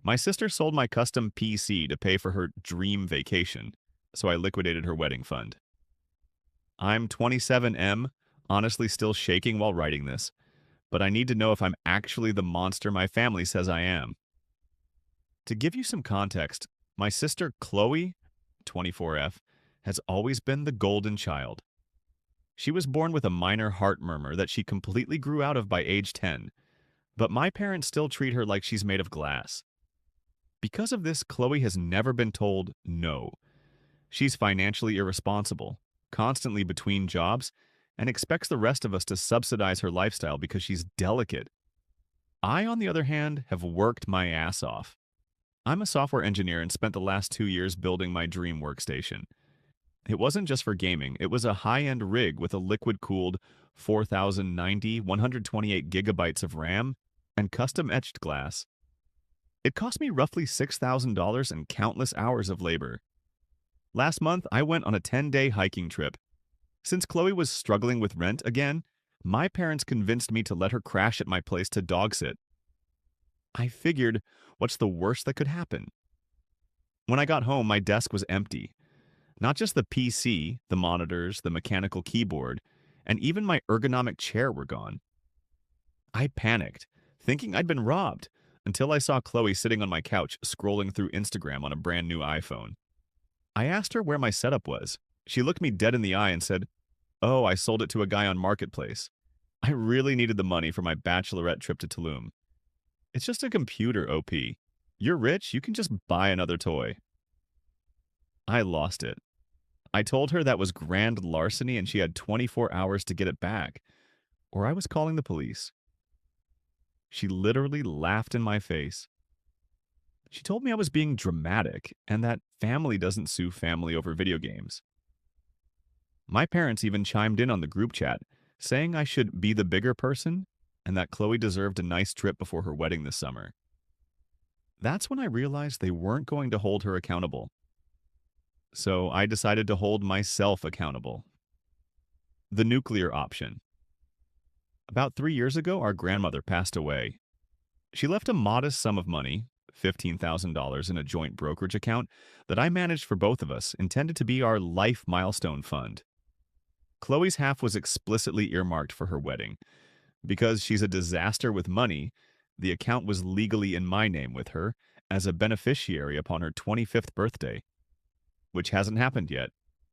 My sister sold my custom PC to pay for her dream vacation, so I liquidated her wedding fund. I'm 27M, honestly still shaking while writing this, but I need to know if I'm actually the monster my family says I am. To give you some context, my sister Chloe, 24F, has always been the golden child. She was born with a minor heart murmur that she completely grew out of by age 10, but my parents still treat her like she's made of glass. Because of this, Chloe has never been told no. She's financially irresponsible, constantly between jobs, and expects the rest of us to subsidize her lifestyle because she's delicate. I, on the other hand, have worked my ass off. I'm a software engineer and spent the last 2 years building my dream workstation. It wasn't just for gaming, it was a high-end rig with a liquid-cooled 4090 128 gigabytes of RAM and custom-etched glass. It cost me roughly $6,000 and countless hours of labor. Last month, I went on a 10-day hiking trip. Since Chloe was struggling with rent again, my parents convinced me to let her crash at my place to dog sit. I figured, what's the worst that could happen? When I got home, my desk was empty. Not just the PC, the monitors, the mechanical keyboard, and even my ergonomic chair were gone. I panicked, thinking I'd been robbed, until I saw Chloe sitting on my couch scrolling through Instagram on a brand new iPhone. I asked her where my setup was. She looked me dead in the eye and said, "Oh, I sold it to a guy on Marketplace. I really needed the money for my bachelorette trip to Tulum. It's just a computer, OP. You're rich, you can just buy another toy." I lost it. I told her that was grand larceny and she had 24 hours to get it back, or I was calling the police. She literally laughed in my face. She told me I was being dramatic and that family doesn't sue family over video games. My parents even chimed in on the group chat, saying I should be the bigger person and that Chloe deserved a nice trip before her wedding this summer. That's when I realized they weren't going to hold her accountable. So I decided to hold myself accountable. The nuclear option. About 3 years ago, our grandmother passed away. She left a modest sum of money, $15,000 in a joint brokerage account that I managed for both of us, intended to be our life milestone fund. Chloe's half was explicitly earmarked for her wedding. Because she's a disaster with money, the account was legally in my name with her as a beneficiary upon her 25th birthday, which hasn't happened yet.